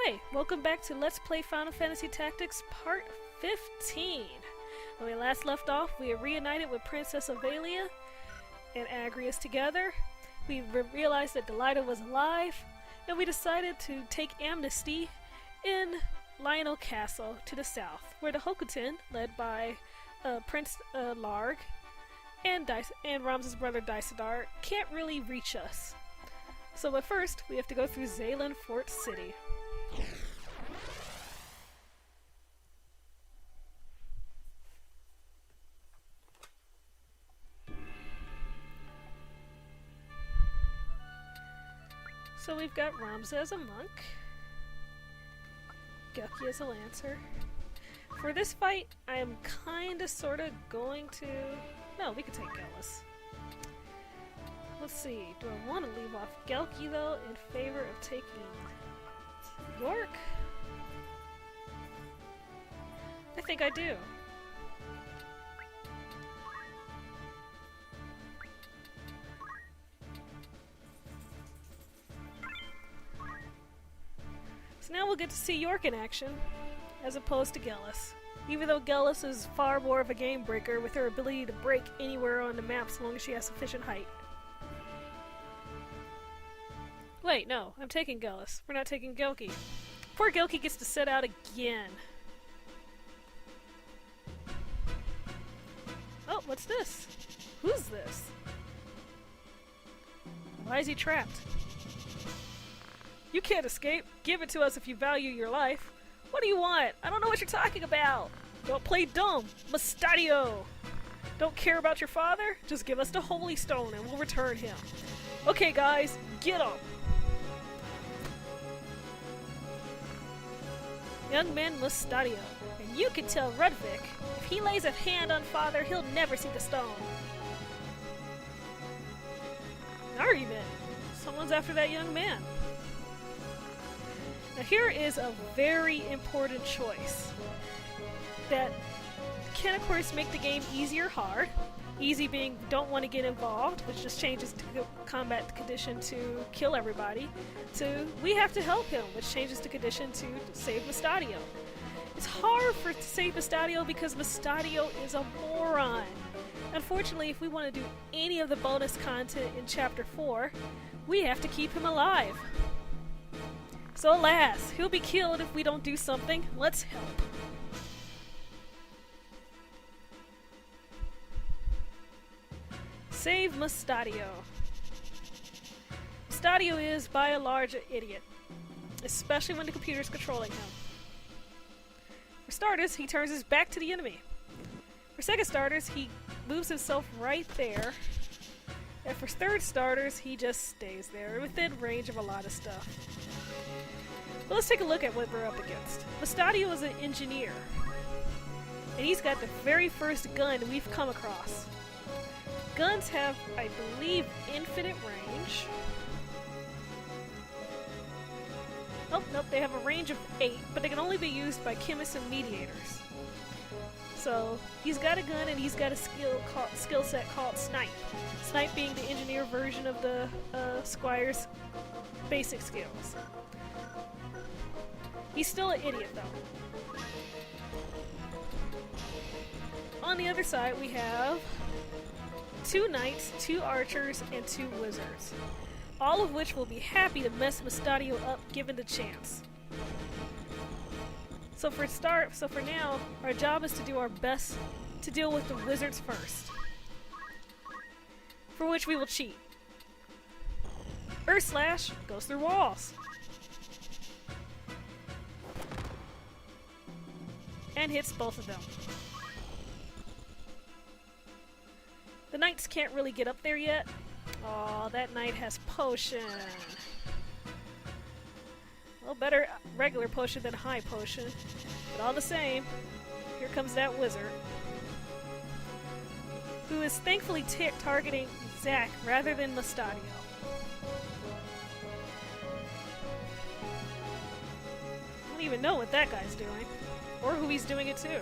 Hi, welcome back to Let's Play Final Fantasy Tactics Part 15. When we last left off, we had reunited with Princess Avelia and Agrias together. We realized that Delida was alive, and we decided to take amnesty in Lionel Castle to the south, where the Hokutin, led by Prince Larg and Ramza's brother Daisadar, can't really reach us. So but first, we have to go through Zaland Fort City. So we've got Ramza as a monk, Gelki as a lancer. For this fight, I am kinda sorta going to... No, we can take Gellis. Let's see, do I want to leave off Gelki though in favor of taking York? I think I do. So now we'll get to see York in action, as opposed to Gellis. Even though Gellis is far more of a game breaker with her ability to break anywhere on the map so long as she has sufficient height. Wait, no, I'm taking Gellis. We're not taking Gelki. Poor Gelki gets to set out again. Oh, what's this? Who's this? Why is he trapped? You can't escape. Give it to us if you value your life. What do you want? I don't know what you're talking about. Don't play dumb. Mustadio. Don't care about your father? Just give us the Holy Stone and we'll return him. Okay, guys, get up. Young man Mustadio. And you can tell Rudvik, if he lays a hand on father, he'll never see the stone. An argument. Someone's after that young man. Now here is a very important choice that can of course make the game easy or hard. Easy being don't want to get involved, which just changes the combat condition to kill everybody, to we have to help him, which changes the condition to save Mustadio. It's hard to save Mustadio because Mustadio is a moron. Unfortunately, if we want to do any of the bonus content in Chapter 4, we have to keep him alive. So alas, he'll be killed if we don't do something. Let's help. Save Mustadio. Mustadio is, by and large, an idiot. Especially when the computer's controlling him. For starters, he turns his back to the enemy. For second starters, he moves himself right there. And for third starters, he just stays there, within range of a lot of stuff. But let's take a look at what we're up against. Mustadio is an engineer. And he's got the very first gun we've come across. Guns have, I believe, infinite range. Oh, nope, they have a range of 8, but they can only be used by chemists and mediators. So, he's got a gun and he's got a skill set called Snipe. Snipe being the engineer version of the Squire's basic skills. He's still an idiot, though. On the other side, we have 2 knights, 2 archers, and 2 wizards. All of which will be happy to mess Mustadio up given the chance. So for now, our job is to do our best to deal with the wizards first. For which we will cheat. Earth Slash goes through walls. And hits both of them. The knights can't really get up there yet. Aw, that knight has potion. Well, better regular potion than high potion. But all the same, here comes that wizard. Who is thankfully targeting Zack rather than Mustadio. I don't even know what that guy's doing. Or who he's doing it to.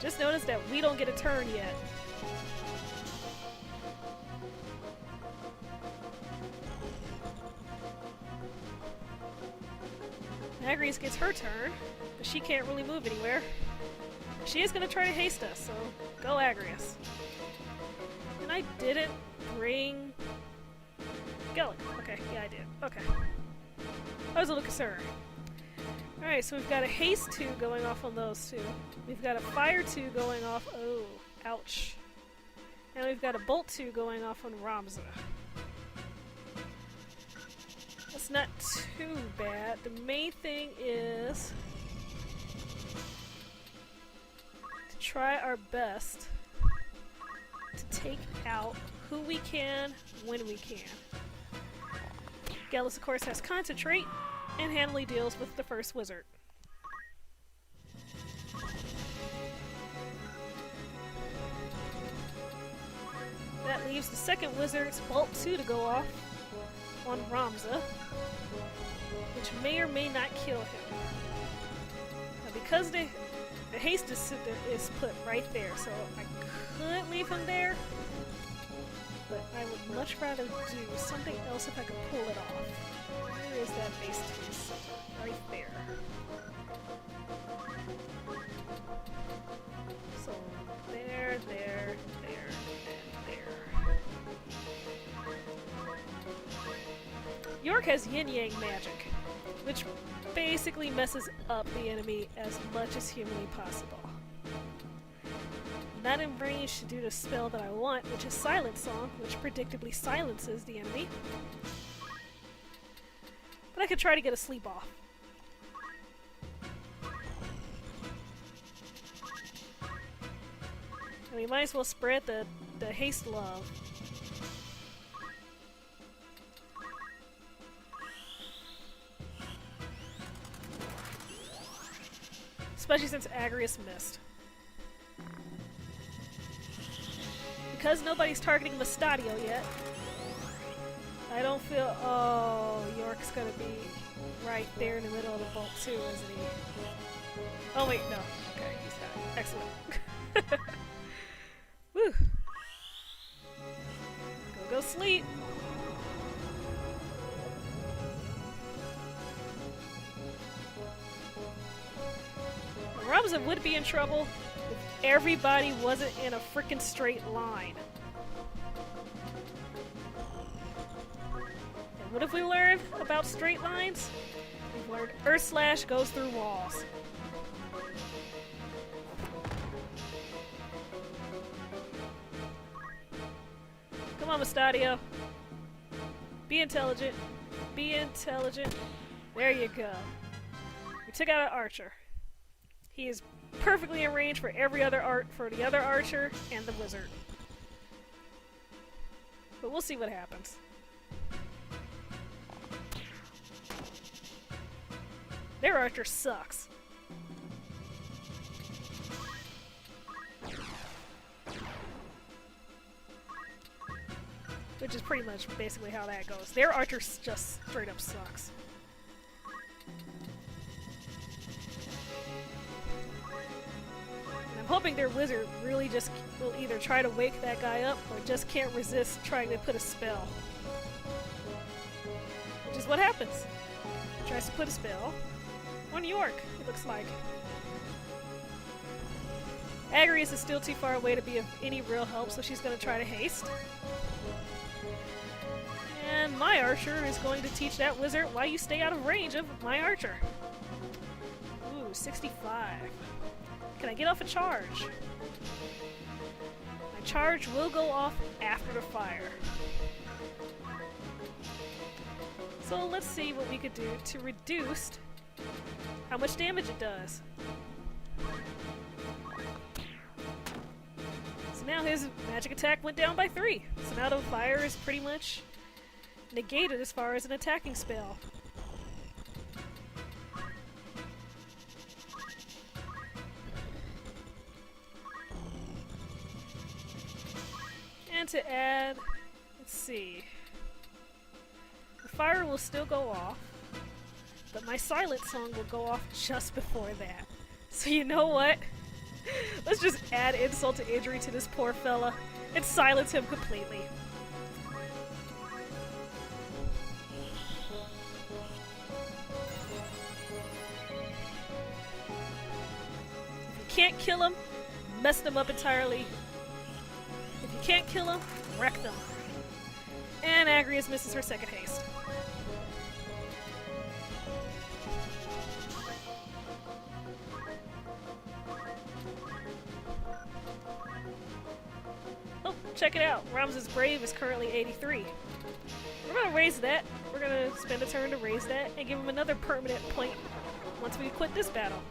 Just notice that we don't get a turn yet. Agrius gets her turn, but she can't really move anywhere. She is going to try to haste us, so go Agrius. And I didn't bring... Gillick. Okay, yeah I did. Okay. I was a little concerned. Alright, so we've got a haste 2 going off on those two. We've got a fire 2 going off... Oh, ouch. And we've got a bolt 2 going off on Ramza. That's not too bad. The main thing is to try our best to take out who we can when we can. Gallus, of course, has Concentrate and handily deals with the first wizard. That leaves the second wizard's Bolt 2 to go off on Ramza, which may or may not kill him. Now, because the haste is put right there, so I could leave him there, but I would much rather do something else if I could pull it off. Where is that base 2? Right there. So, there, there, there, and there. York has yin-yang magic, which basically messes up the enemy as much as humanly possible. Not in range to do the spell that I want, which is Silent Song, which predictably silences the enemy. But I could try to get a sleep off. And we might as well spread the haste love. Especially since Agrius missed. Because nobody's targeting Mustadio yet, I don't feel... Oh, York's gonna be right there in the middle of the Bolt too, isn't he? Oh wait, no. Okay, he's got it. Excellent. Woo! Go sleep! Ramza would be in trouble if everybody wasn't in a frickin' straight line. And what have we learned about straight lines? We've learned Earth Slash goes through walls. Come on, Mustadio. Be intelligent. Be intelligent. There you go. We took out an archer. He is perfectly in range for every other the other archer and the wizard. But we'll see what happens. Their archer sucks. Which is pretty much basically how that goes. Their archer just straight up sucks. I'm hoping their wizard really just will either try to wake that guy up or just can't resist trying to put a spell. Which is what happens. He tries to put a spell on York, it looks like. Agrius is still too far away to be of any real help, so she's going to try to haste. And my archer is going to teach that wizard why you stay out of range of my archer. Ooh, 65. Can I get off a charge? My charge will go off after the fire. So let's see what we could do to reduce how much damage it does. So now his magic attack went down by 3. So now the fire is pretty much negated as far as an attacking spell. And to add, let's see, the fire will still go off, but my silent song will go off just before that. So you know what? Let's just add insult to injury to this poor fella and silence him completely. can't kill them, mess them up entirely. If you can't kill them, wreck them. And Agrias misses her second haste. Oh, check it out. Ramza's Brave is currently 83. We're gonna raise that. We're gonna spend a turn to raise that and give him another permanent point once we quit this battle.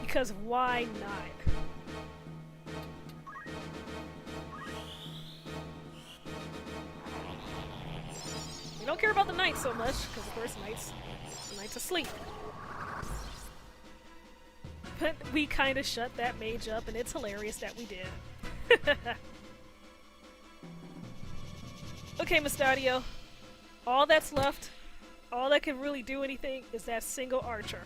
Because why not? We don't care about the knights so much, because of course knights asleep. But we kinda shut that mage up, and it's hilarious that we did. Okay, Mustadio. All that's left, all that can really do anything, is that single archer.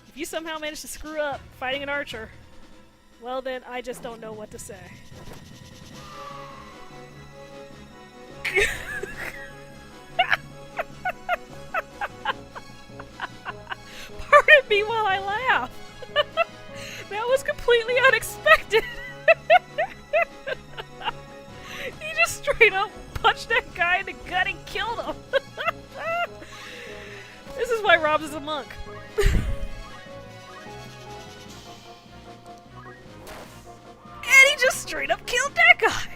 If you somehow manage to screw up fighting an archer, well then, I just don't know what to say. Pardon me while I laugh. That was completely unexpected. He just straight up punched that guy in the gut and killed him. This is why Robs is a monk. And he just straight up killed that guy.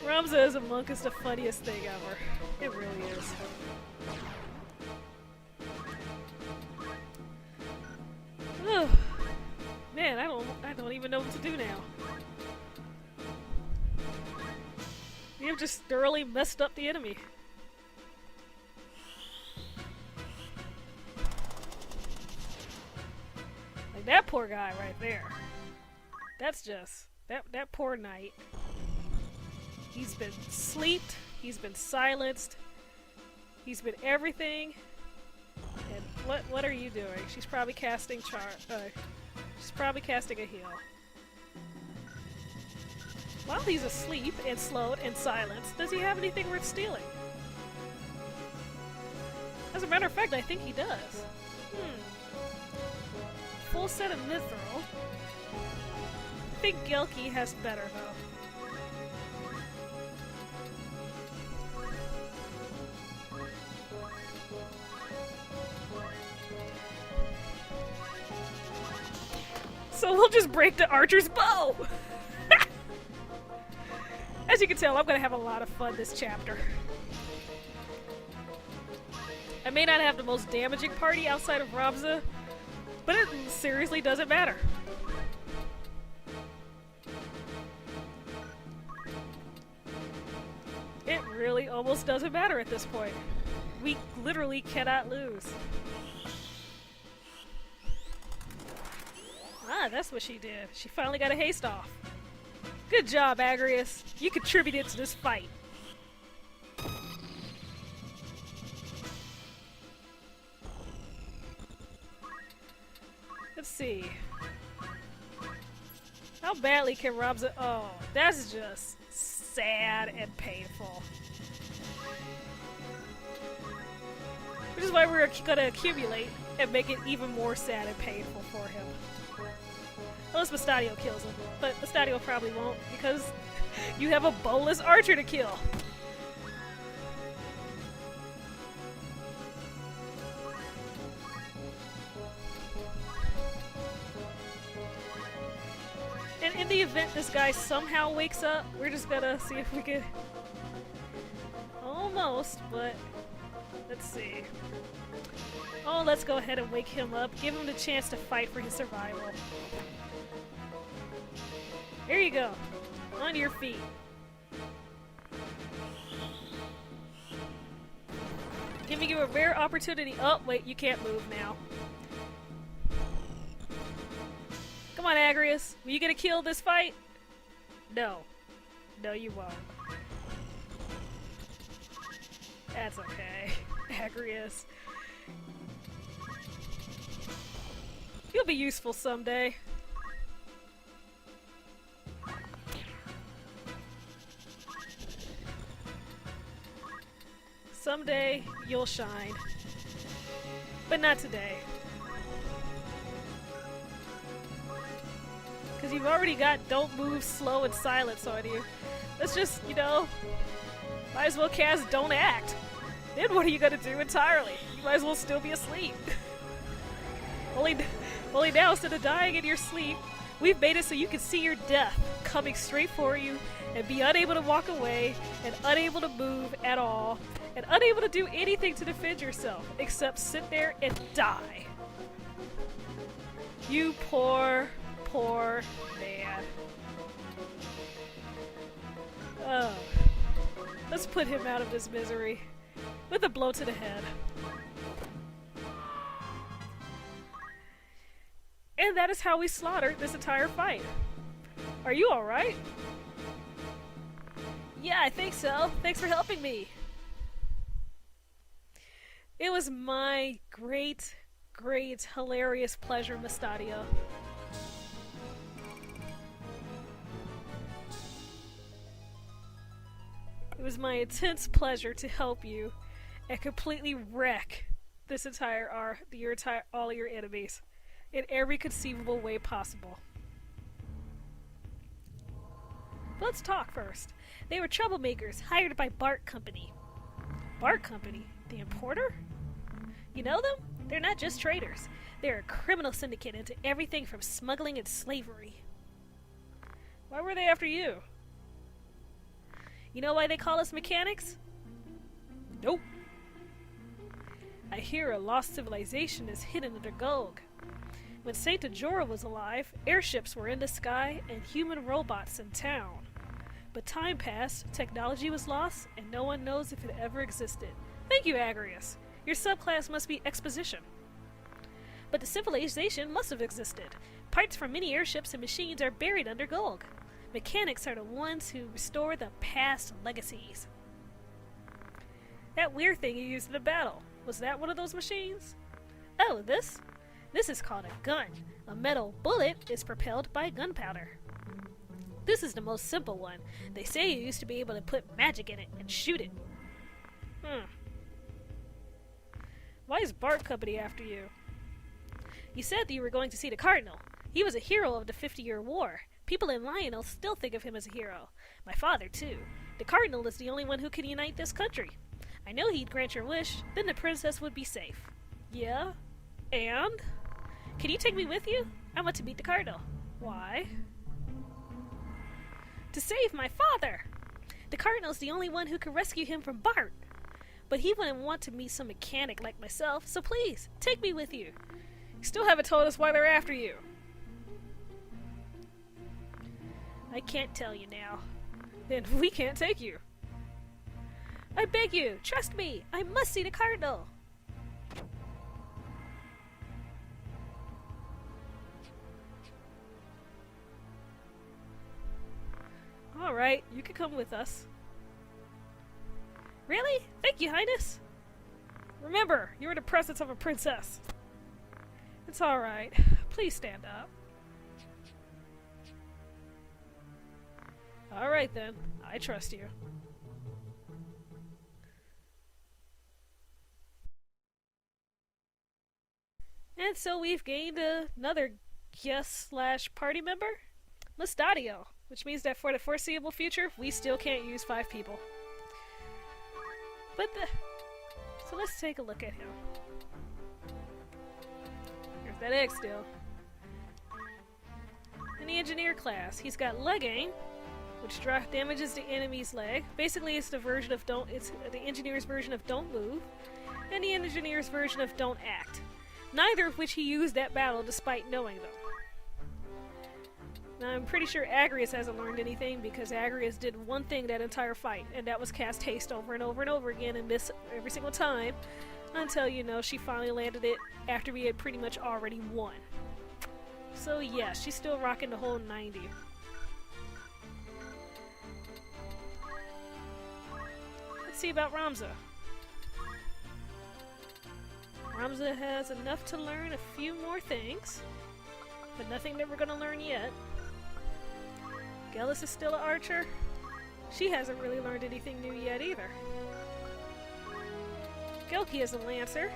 Ramza as a monk is the funniest thing ever. It really is. Man, I don't even know what to do now. We have just thoroughly messed up the enemy. Like that poor guy right there. That's just that poor knight. He's been sleeped, he's been silenced, he's been everything. And what are you doing? She's probably casting she's probably casting a heal. While he's asleep and slowed and silenced, does he have anything worth stealing? As a matter of fact, I think he does. Full set of mithril. I think Gelki has better though. So we'll just break the archer's bow! As you can tell, I'm gonna have a lot of fun this chapter. I may not have the most damaging party outside of Ramza, but it seriously doesn't matter. It really almost doesn't matter at this point. We literally cannot lose. Ah, that's what she did. She finally got a haste off. Good job, Agrias. You contributed to this fight. Let's see. How badly can Ramza— oh, that's just sad and painful. Which is why we're gonna accumulate and make it even more sad and painful for him. Unless Mustadio kills him. But Mustadio probably won't, because you have a bowless archer to kill. And in the event this guy somehow wakes up, we're just gonna see if we can— almost, but let's see. Oh, let's go ahead and wake him up. Give him the chance to fight for his survival. Here you go. On your feet. Giving you a rare opportunity— oh, wait, you can't move now. Come on, Agrias. Were you gonna kill this fight? No. No, you won't. That's okay. Agrias. You'll be useful someday. Someday you'll shine. But not today. Because you've already got Don't Move, Slow, and Silence on you. Let's just, you know, might as well cast Don't Act. Then what are you gonna do entirely? You might as well still be asleep. Only now, instead of dying in your sleep, we've made it so you can see your death coming straight for you and be unable to walk away and unable to move at all and unable to do anything to defend yourself except sit there and die. You poor, poor man. Oh. Let's put him out of his misery with a blow to the head. And that is how we slaughtered this entire fight. Are you alright? Yeah, I think so. Thanks for helping me. It was my great, hilarious pleasure, Mustadio. It was my intense pleasure to help you and completely wreck this all of your enemies in every conceivable way possible. But let's talk first. They were troublemakers hired by Bart Company. Bart Company? The importer? You know them? They're not just traders. They're a criminal syndicate into everything from smuggling and slavery. Why were they after you? You know why they call us mechanics? Nope. I hear a lost civilization is hidden under Gulg. When Saint Ajora was alive, airships were in the sky and human robots in town. But time passed, technology was lost, and no one knows if it ever existed. Thank you, Agrius. Your subclass must be Exposition. But the civilization must have existed. Parts from many airships and machines are buried under Gulg. Mechanics are the ones who restore the past legacies. That weird thing you used in the battle, was that one of those machines? Oh, this? This is called a gun. A metal bullet is propelled by gunpowder. This is the most simple one. They say you used to be able to put magic in it and shoot it. Why is Bart Company after you? You said that you were going to see the Cardinal. He was a hero of the 50-Year War. People in Lionel still think of him as a hero. My father, too. The Cardinal is the only one who can unite this country. I know he'd grant your wish, then the princess would be safe. Yeah? And? Can you take me with you? I want to meet the Cardinal. Why? To save my father! The Cardinal's the only one who can rescue him from Bart. But he wouldn't want to meet some mechanic like myself, so please, take me with you. You still haven't told us why they're after you. I can't tell you now. Then we can't take you. I beg you, trust me, I must see the Cardinal. Alright, you can come with us. Really? Thank you, Highness. Remember, you're in the presence of a princess. It's alright. Please stand up. Alright then, I trust you. And so we've gained another guest/party member, Mustadio, which means that for the foreseeable future, we still can't use 5 people. So let's take a look at him. There's that egg still. In the engineer class, he's got leg aim, which damages the enemy's leg. Basically, it's the engineer's version of don't move, and the engineer's version of don't act. Neither of which he used that battle despite knowing them. Now, I'm pretty sure Agrius hasn't learned anything because Agrius did one thing that entire fight, and that was cast haste over and over and over again and miss every single time until, you know, she finally landed it after we had pretty much already won. So yeah, she's still rocking the whole 90. Let's see about Ramza. Ramza has enough to learn a few more things, but nothing that we're gonna learn yet. Gellis is still an archer. She hasn't really learned anything new yet either. Gelki as a Lancer.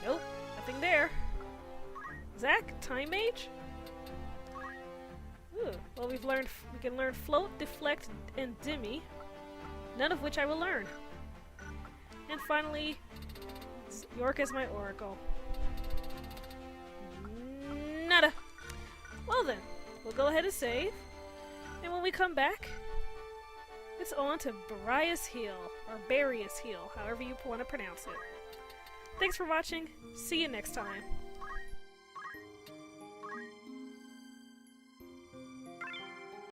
Nope, nothing there. Zack, Time Mage? Ooh, well we can learn Float, Deflect, and Dimmy. None of which I will learn. And finally, York as my Oracle. Nada! Well then, we'll go ahead and save. And when we come back, it's on to Barias Hill, or Barias Hill, however you want to pronounce it. Thanks for watching. See you next time.